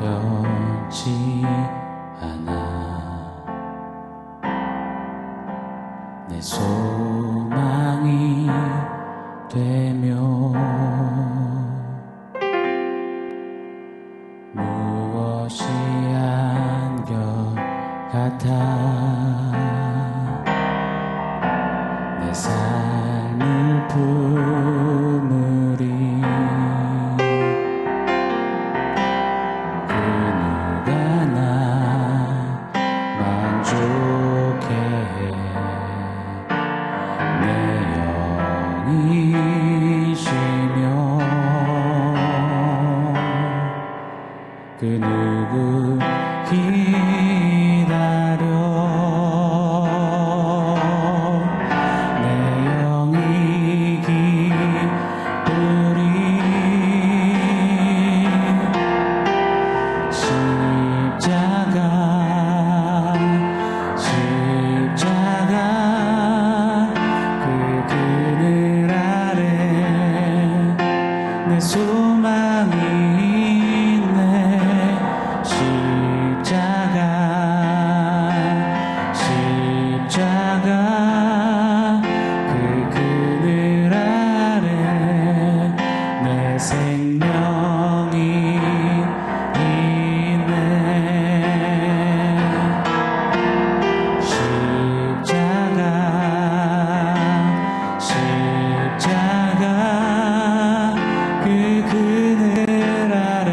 두렵지 않아. 내 소망이 되며 무엇이 한결 같아. 내 삶을 품으리. 그 누가 나 만족해. 내 영이 쉬며 그 누구 기다려. 내 영이 기쁘리. 십자가 그 그늘 아래 내 소망이 있네. 십자가 그 그늘 아래 내 생명이 있네. 십자가 그 그늘 아래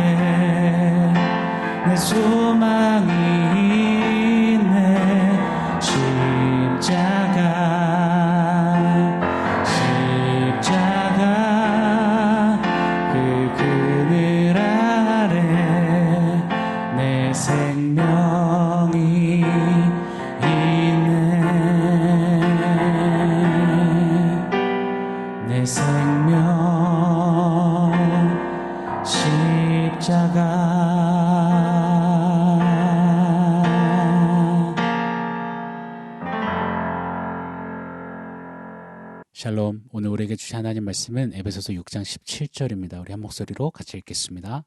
내 소망이 있네. 십자가 그 그늘 아래 내 생명이 있네. 내 생명 십자가. 샬롬. 오늘 우리에게 주신 하나님 말씀은 에베소서 6장 17절입니다. 우리 한 목소리로 같이 읽겠습니다.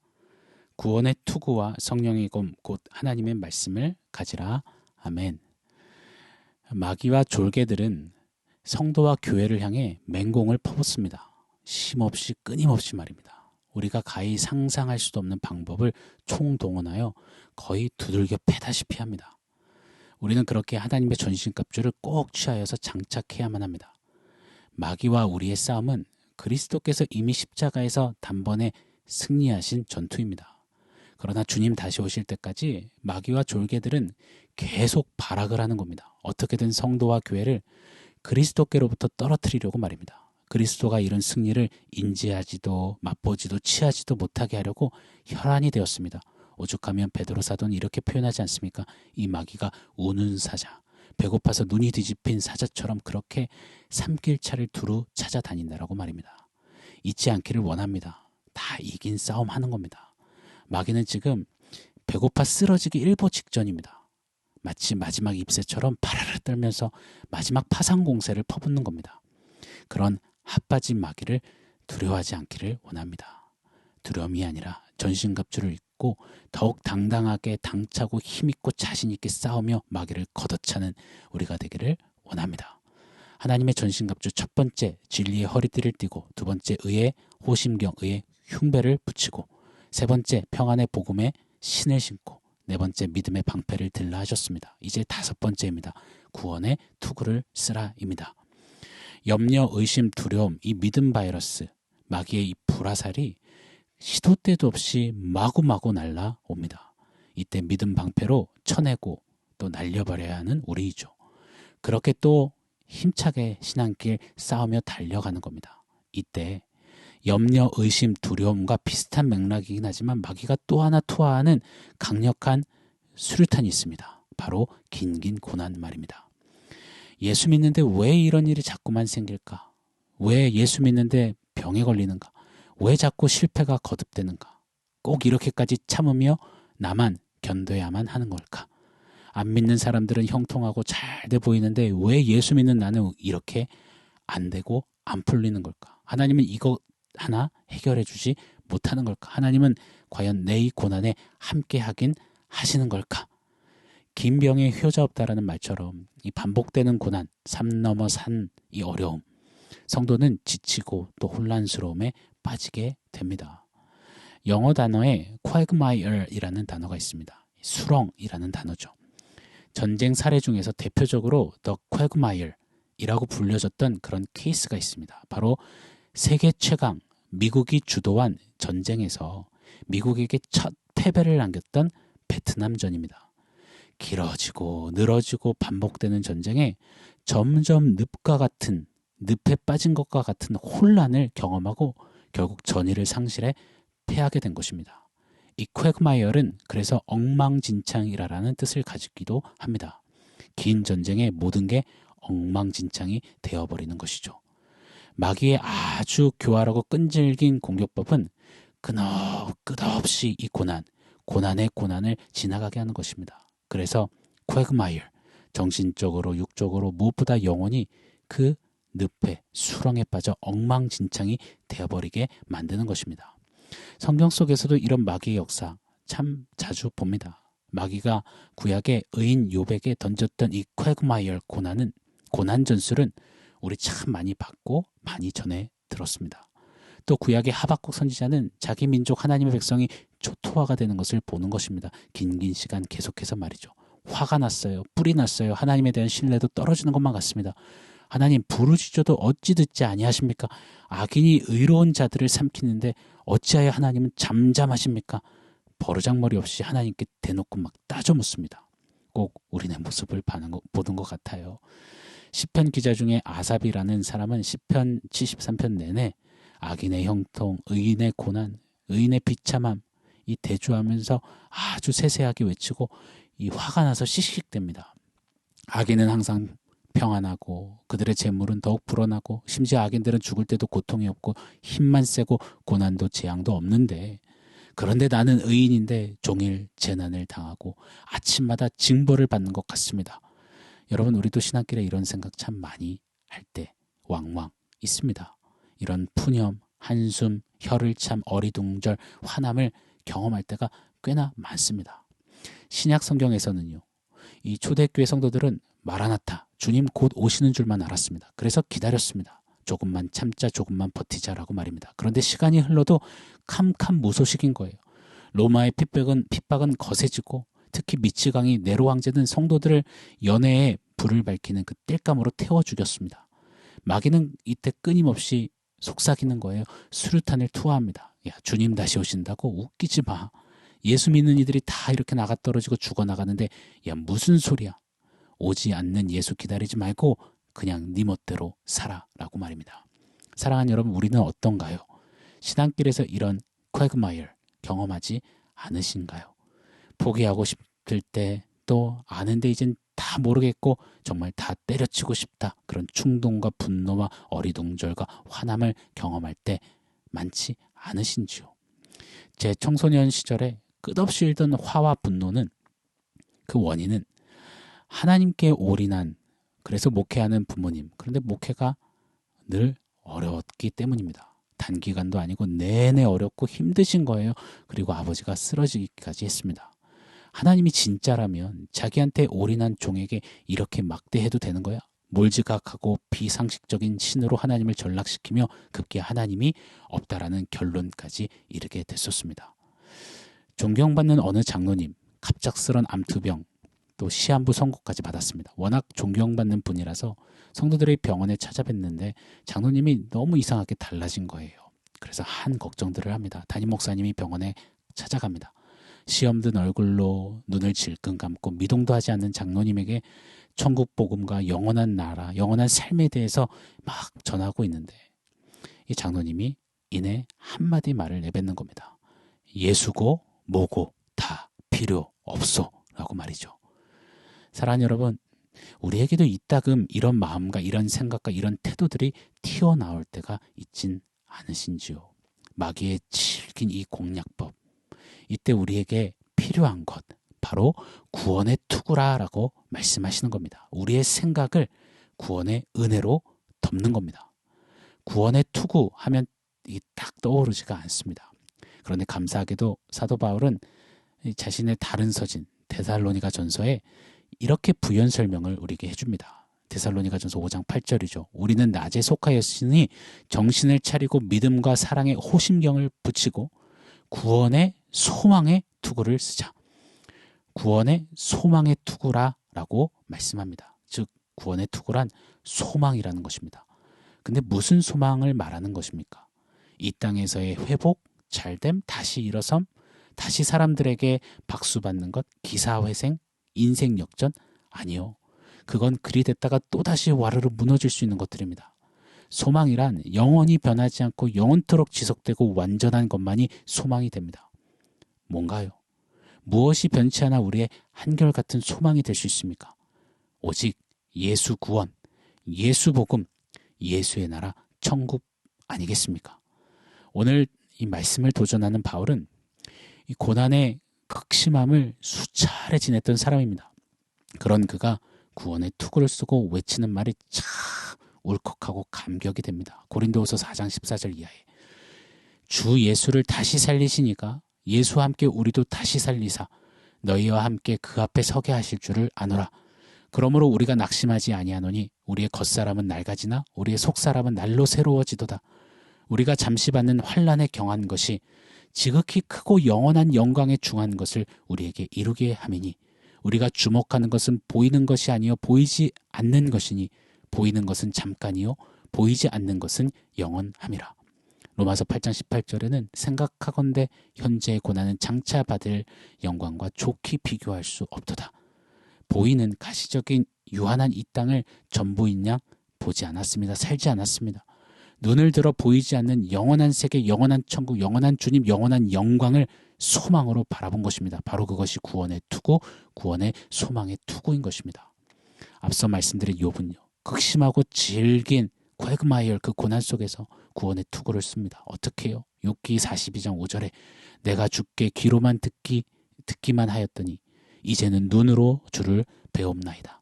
구원의 투구와 성령의 검 곧 하나님의 말씀을 가지라. 아멘. 마귀와 졸개들은 성도와 교회를 향해 맹공을 퍼붓습니다. 쉼없이 끊임없이 말입니다. 우리가 가히 상상할 수도 없는 방법을 총동원하여 거의 두들겨 패다시피 합니다. 우리는 그렇게 하나님의 전신갑주를 꼭 취하여서 장착해야만 합니다. 마귀와 우리의 싸움은 그리스도께서 이미 십자가에서 단번에 승리하신 전투입니다. 그러나 주님 다시 오실 때까지 마귀와 졸개들은 계속 발악을 하는 겁니다. 어떻게든 성도와 교회를 그리스도께로부터 떨어뜨리려고 말입니다. 그리스도가 이룬 승리를 인지하지도 맛보지도 취하지도 못하게 하려고 혈안이 되었습니다. 오죽하면 베드로 사도는 이렇게 표현하지 않습니까? 이 마귀가 우는 사자, 배고파서 눈이 뒤집힌 사자처럼 그렇게 삼킬차를 두루 찾아다닌다라고 말입니다. 잊지 않기를 원합니다. 다 이긴 싸움 하는 겁니다. 마귀는 지금 배고파 쓰러지기 일보 직전입니다. 마치 마지막 잎새처럼 파라르 떨면서 마지막 파상 공세를 퍼붓는 겁니다. 그런 핫바진 마귀를 두려워하지 않기를 원합니다. 두려움이 아니라 전신갑주를 입고 더욱 당당하게 당차고 힘있고 자신있게 싸우며 마귀를 걷어차는 우리가 되기를 원합니다. 하나님의 전신갑주 첫 번째 진리의 허리띠를 띠고, 두 번째 의의 호심경, 의의 흉배를 붙이고, 세 번째 평안의 복음의 신을 신고, 네 번째 믿음의 방패를 들라 하셨습니다. 이제 다섯 번째입니다. 구원의 투구를 쓰라입니다. 염려, 의심, 두려움, 이 믿음 바이러스, 마귀의 이 불화살이 시도 때도 없이 마구마구 날라옵니다. 이때 믿음 방패로 쳐내고 또 날려버려야 하는 우리이죠. 그렇게 또 힘차게 신앙길 싸우며 달려가는 겁니다. 이때 염려, 의심, 두려움과 비슷한 맥락이긴 하지만 마귀가 또 하나 투하하는 강력한 수류탄이 있습니다. 바로 긴긴 고난 말입니다. 예수 믿는데 왜 이런 일이 자꾸만 생길까? 왜 예수 믿는데 병에 걸리는가? 왜 자꾸 실패가 거듭되는가? 꼭 이렇게까지 참으며 나만 견뎌야만 하는 걸까? 안 믿는 사람들은 형통하고 잘 돼 보이는데 왜 예수 믿는 나는 이렇게 안 되고 안 풀리는 걸까? 하나님은 이거 하나 해결해 주지 못하는 걸까? 하나님은 과연 내 이 고난에 함께 하긴 하시는 걸까? 긴 병에 효자 없다라는 말처럼 이 반복되는 고난, 산 넘어 산 이 어려움, 성도는 지치고 또 혼란스러움에 빠지게 됩니다. 영어 단어에 quagmire이라는 단어가 있습니다. 수렁이라는 단어죠. 전쟁 사례 중에서 대표적으로 The quagmire이라고 불려졌던 그런 케이스가 있습니다. 바로 세계 최강 미국이 주도한 전쟁에서 미국에게 첫 패배를 안겼던 베트남전입니다. 길어지고 늘어지고 반복되는 전쟁에 점점 늪에 빠진 것과 같은 혼란을 경험하고 결국 전의를 상실해 패하게 된 것입니다. 이 퀘그마이어는 그래서 엉망진창이라는 뜻을 가지기도 합니다. 긴 전쟁에 모든 게 엉망진창이 되어버리는 것이죠. 마귀의 아주 교활하고 끈질긴 공격법은 끝없이 이 고난의 고난을 지나가게 하는 것입니다. 그래서 퀘그마이어, 정신적으로 육적으로 무엇보다 영혼이 그 늪에 수렁에 빠져 엉망진창이 되어버리게 만드는 것입니다. 성경 속에서도 이런 마귀의 역사 참 자주 봅니다. 마귀가 구약의 의인 욥에게 던졌던 이 퀘그마이어 고난 전술은 우리 참 많이 봤고 많이 전해 들었습니다. 또 구약의 하박국 선지자는 자기 민족 하나님의 백성이 초토화가 되는 것을 보는 것입니다. 긴 시간 계속해서 말이죠. 화가 났어요. 뿔이 났어요. 하나님에 대한 신뢰도 떨어지는 것만 같습니다. 하나님 부르짖어도 어찌 듣지 아니하십니까? 악인이 의로운 자들을 삼키는데 어찌하여 하나님은 잠잠하십니까? 버르장머리 없이 하나님께 대놓고 막 따져 묻습니다. 꼭 우리네 모습을 보는 것 같아요. 시편 기자 중에 아삽이라는 사람은 시편 73편 내내 악인의 형통, 의인의 고난, 의인의 비참함 이 대조하면서 아주 세세하게 외치고 이 화가 나서 씩씩댑니다. 악인은 항상 평안하고 그들의 재물은 더욱 불어나고 심지어 악인들은 죽을 때도 고통이 없고 힘만 세고 고난도 재앙도 없는데 그런데 나는 의인인데 종일 재난을 당하고 아침마다 징벌을 받는 것 같습니다. 여러분 우리도 신앙길에 이런 생각 참 많이 할 때 왕왕 있습니다. 이런 푸념, 한숨, 혀를 참 어리둥절, 화남을 경험할 때가 꽤나 많습니다. 신약 성경에서는요. 이 초대교회 성도들은 마라나타, 주님 곧 오시는 줄만 알았습니다. 그래서 기다렸습니다. 조금만 참자, 조금만 버티자라고 말입니다. 그런데 시간이 흘러도 캄캄 무소식인 거예요. 로마의 핍박은 거세지고 특히 미치광이 네로 황제는 성도들을 연회에 불을 밝히는 그 땔감으로 태워 죽였습니다. 마귀는 이때 끊임없이 속삭이는 거예요. 수류탄을 투하합니다. 야, 주님 다시 오신다고 웃기지 마. 예수 믿는 이들이 다 이렇게 나가떨어지고 죽어나가는데 야 무슨 소리야. 오지 않는 예수 기다리지 말고 그냥 네 멋대로 살아라고 말입니다. 사랑하는 여러분 우리는 어떤가요? 신앙길에서 이런 퀘그마이어 경험하지 않으신가요? 포기하고 싶을 때 또 아는데 이젠 다 모르겠고 정말 다 때려치고 싶다. 그런 충동과 분노와 어리둥절과 화남을 경험할 때 많지 않으신지요? 제 청소년 시절에 끝없이 일던 화와 분노는 그 원인은 하나님께 올인한 그래서 목회하는 부모님 그런데 목회가 늘 어려웠기 때문입니다. 단기간도 아니고 내내 어렵고 힘드신 거예요. 그리고 아버지가 쓰러지기까지 했습니다. 하나님이 진짜라면 자기한테 올인한 종에게 이렇게 막대해도 되는 거야? 몰지각하고 비상식적인 신으로 하나님을 전락시키며 급기야 하나님이 없다라는 결론까지 이르게 됐었습니다. 존경받는 어느 장로님, 갑작스런 암투병, 또 시한부 선고까지 받았습니다. 워낙 존경받는 분이라서 성도들이 병원에 찾아뵀는데 장로님이 너무 이상하게 달라진 거예요. 그래서 한 걱정들을 합니다. 담임 목사님이 병원에 찾아갑니다. 시험 든 얼굴로 눈을 질끈 감고 미동도 하지 않는 장로님에게 천국 복음과 영원한 나라, 영원한 삶에 대해서 막 전하고 있는데 이 장로님이 이내 한마디 말을 내뱉는 겁니다. 예수고 뭐고 다 필요 없어 라고 말이죠. 사랑하는 여러분, 우리에게도 이따금 이런 마음과 이런 생각과 이런 태도들이 튀어나올 때가 있진 않으신지요? 마귀의 질긴 이 공략법, 이때 우리에게 필요한 것 바로 구원의 투구라라고 말씀하시는 겁니다. 우리의 생각을 구원의 은혜로 덮는 겁니다. 구원의 투구 하면 이게 딱 떠오르지가 않습니다. 그런데 감사하게도 사도 바울은 자신의 다른 서신 데살로니가 전서에 이렇게 부연 설명을 우리에게 해줍니다. 데살로니가 전서 5장 8절이죠. 우리는 낮에 속하였으니 정신을 차리고 믿음과 사랑에 호심경을 붙이고 구원의 소망의 투구를 쓰자. 구원의 소망의 투구라라고 말씀합니다. 즉 구원의 투구란 소망이라는 것입니다. 근데 무슨 소망을 말하는 것입니까? 이 땅에서의 회복, 잘됨, 다시 일어섬, 다시 사람들에게 박수받는 것, 기사회생, 인생 역전? 아니요. 그건 그리 됐다가 또다시 와르르 무너질 수 있는 것들입니다. 소망이란 영원히 변하지 않고 영원토록 지속되고 완전한 것만이 소망이 됩니다. 뭔가요? 무엇이 변치 않아 우리의 한결같은 소망이 될 수 있습니까? 오직 예수 구원, 예수 복음, 예수의 나라, 천국 아니겠습니까? 오늘 이 말씀을 도전하는 바울은 이 고난의 극심함을 수차례 지냈던 사람입니다. 그런 그가 구원의 투구를 쓰고 외치는 말이 참 울컥하고 감격이 됩니다. 고린도후서 4장 14절 이하에 주 예수를 다시 살리시니까 예수와 함께 우리도 다시 살리사 너희와 함께 그 앞에 서게 하실 줄을 아노라. 그러므로 우리가 낙심하지 아니하노니 우리의 겉사람은 낡아지나 우리의 속사람은 날로 새로워지도다. 우리가 잠시 받는 환난에 경한 것이 지극히 크고 영원한 영광에 중한 것을 우리에게 이루게 함이니 우리가 주목하는 것은 보이는 것이 아니요 보이지 않는 것이니 보이는 것은 잠깐이요 보이지 않는 것은 영원함이라. 로마서 8장 18절에는 생각하건대 현재의 고난은 장차 받을 영광과 좋게 비교할 수 없도다. 보이는 가시적인 유한한 이 땅을 전부인 양 보지 않았습니다. 살지 않았습니다. 눈을 들어 보이지 않는 영원한 세계, 영원한 천국, 영원한 주님, 영원한 영광을 소망으로 바라본 것입니다. 바로 그것이 구원의 투구, 구원의 소망의 투구인 것입니다. 앞서 말씀드린 욥은요. 극심하고 질긴 퀘그마이얼 그 고난 속에서 구원의 투구를 씁니다. 어떻게 해요? 욥기 42장 5절에 내가 주께 귀로만 듣기만 하였더니 이제는 눈으로 주를 배옵나이다.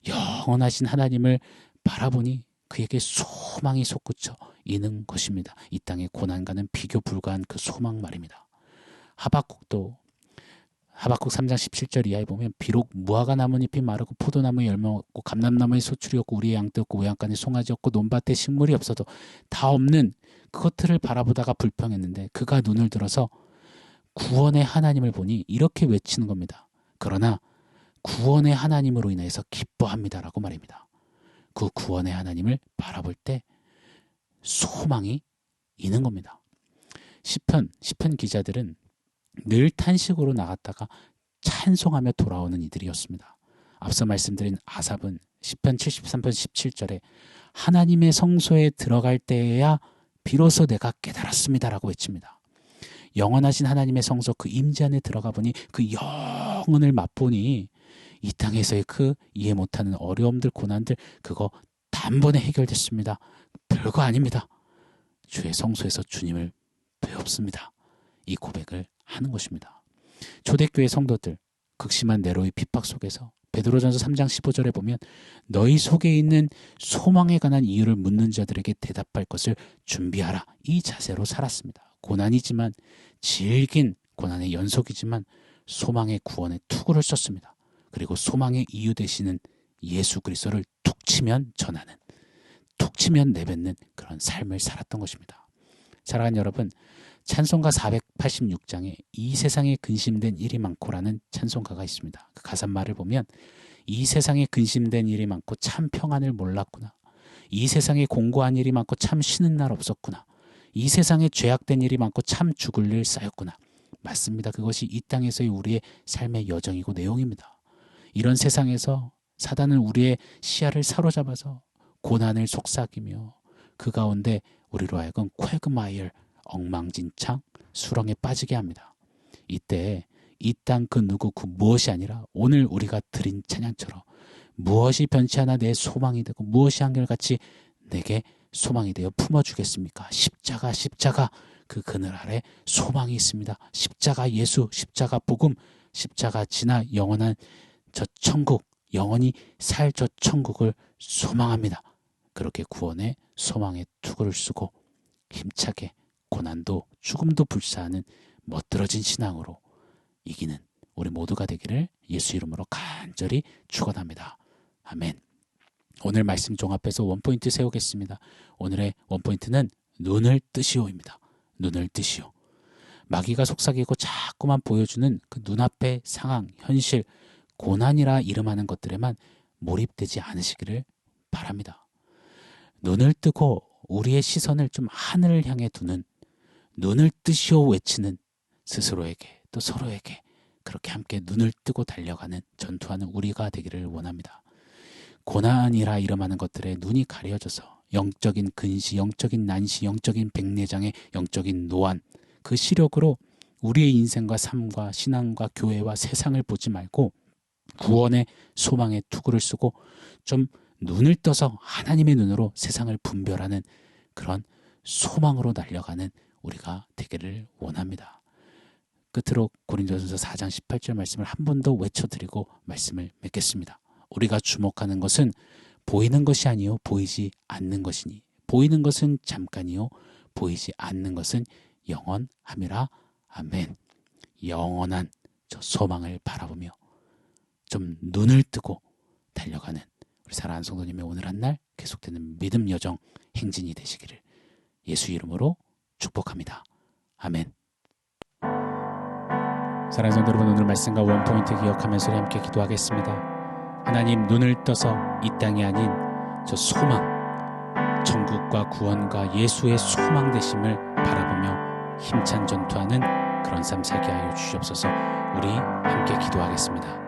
영원하신 하나님을 바라보니 그에게 소망이 솟구쳐 이는 것입니다. 이 땅의 고난과는 비교 불가한 그 소망 말입니다. 하박국도 하박국 3장 17절 이하에 보면 비록 무화과 나뭇잎이 마르고 포도나무에 열매 없고 감람나무에 소출이 없고 우리의 양떼 없고 외양간에 송아지 없고 논밭에 식물이 없어도 다 없는 그것들을 바라보다가 불평했는데 그가 눈을 들어서 구원의 하나님을 보니 이렇게 외치는 겁니다. 그러나 구원의 하나님으로 인해서 기뻐합니다라고 말입니다. 그 구원의 하나님을 바라볼 때 소망이 있는 겁니다. 시편 기자들은 늘 탄식으로 나갔다가 찬송하며 돌아오는 이들이었습니다. 앞서 말씀드린 아삽은 시편 73편 17절에 하나님의 성소에 들어갈 때에야 비로소 내가 깨달았습니다라고 외칩니다. 영원하신 하나님의 성소 그 임재 안에 들어가 보니 그 영혼을 맛보니 이 땅에서의 그 이해 못하는 어려움들 고난들 그거 단번에 해결됐습니다. 별거 아닙니다. 주의 성소에서 주님을 배웁습니다. 이 고백을 하는 것입니다. 초대교회 성도들 극심한 네로의 핍박 속에서 베드로전서 3장 15절에 보면 너희 속에 있는 소망에 관한 이유를 묻는 자들에게 대답할 것을 준비하라. 이 자세로 살았습니다. 고난이지만 질긴 고난의 연속이지만 소망의 구원의 투구를 썼습니다. 그리고 소망의 이유 되시는 예수 그리스도를 툭 치면 전하는 툭 치면 내뱉는 그런 삶을 살았던 것입니다. 사랑하는 여러분, 찬송가 486장에 이 세상에 근심된 일이 많고라는 찬송가가 있습니다. 그 가사말을 보면 이 세상에 근심된 일이 많고 참 평안을 몰랐구나. 이 세상에 공고한 일이 많고 참 쉬는 날 없었구나. 이 세상에 죄악된 일이 많고 참 죽을 일 쌓였구나. 맞습니다. 그것이 이 땅에서의 우리의 삶의 여정이고 내용입니다. 이런 세상에서 사단은 우리의 시야를 사로잡아서 고난을 속삭이며 그 가운데 우리로 하여금 퀘그마이얼 엉망진창 수렁에 빠지게 합니다. 이때 이 땅 그 누구 그 무엇이 아니라 오늘 우리가 드린 찬양처럼 무엇이 변치 않아 내 소망이 되고 무엇이 한결같이 내게 소망이 되어 품어주겠습니까? 십자가 그 그늘 아래 소망이 있습니다. 십자가 예수, 십자가 복음, 십자가 지나 영원한 저 천국, 영원히 살 저 천국을 소망합니다. 그렇게 구원의 소망의 투구를 쓰고 힘차게 고난도 죽음도 불사하는 멋들어진 신앙으로 이기는 우리 모두가 되기를 예수 이름으로 간절히 축원합니다. 아멘. 오늘 말씀 종합해서 원포인트 세우겠습니다. 오늘의 원포인트는 눈을 뜨시오입니다. 눈을 뜨시오. 마귀가 속삭이고 자꾸만 보여주는 그 눈앞의 상황, 현실, 고난이라 이름하는 것들에만 몰입되지 않으시기를 바랍니다. 눈을 뜨고 우리의 시선을 좀 하늘을 향해 두는, 눈을 뜨시오 외치는 스스로에게 또 서로에게 그렇게 함께 눈을 뜨고 달려가는 전투하는 우리가 되기를 원합니다. 고난이라 이름하는 것들에 눈이 가려져서 영적인 근시, 영적인 난시, 영적인 백내장애, 영적인 노안, 그 시력으로 우리의 인생과 삶과 신앙과 교회와 세상을 보지 말고 구원의 소망의 투구를 쓰고 좀 눈을 떠서 하나님의 눈으로 세상을 분별하는 그런 소망으로 달려가는 우리가 되기를 원합니다. 끝으로 고린도전서 4장 18절 말씀을 한 번 더 외쳐드리고 말씀을 맺겠습니다. 우리가 주목하는 것은 보이는 것이 아니요 보이지 않는 것이니 보이는 것은 잠깐이요 보이지 않는 것은 영원함이라. 아멘. 영원한 저 소망을 바라보며 좀 눈을 뜨고 달려가는 우리 사랑하는 성도님의 오늘 한 날 계속되는 믿음 여정 행진이 되시기를 예수 이름으로 축복합니다. 아멘. 사랑하는 성도 여러분, 오늘 말씀과 원포인트 기억하면서 우리 함께 기도하겠습니다. 하나님, 눈을 떠서 이 땅이 아닌 저 소망, 천국과 구원과 예수의 소망 되심을 바라보며 힘찬 전투하는 그런 삶 살게 하여 주시옵소서. 우리 함께 기도하겠습니다.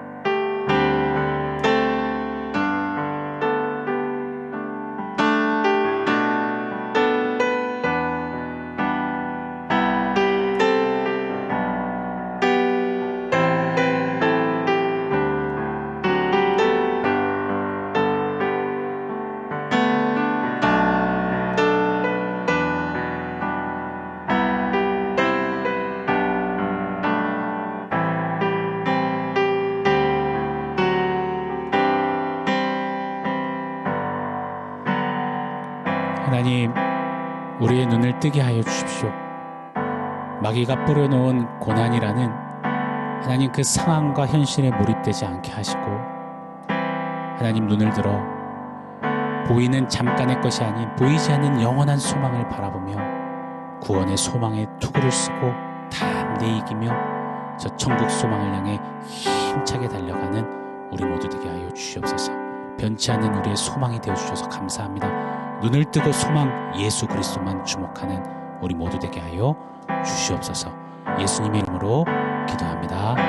하나님, 우리의 눈을 뜨게 하여 주십시오. 마귀가 뿌려놓은 고난이라는 하나님 그 상황과 현실에 몰입되지 않게 하시고 하나님 눈을 들어 보이는 잠깐의 것이 아닌 보이지 않는 영원한 소망을 바라보며 구원의 소망의 투구를 쓰고 담대히 이기며 저 천국 소망을 향해 힘차게 달려가는 우리 모두 되게 하여 주시옵소서. 변치 않는 우리의 소망이 되어주셔서 감사합니다. 눈을 뜨고 소망 예수 그리스도만 주목하는 우리 모두 되게 하여 주시옵소서. 예수님의 이름으로 기도합니다.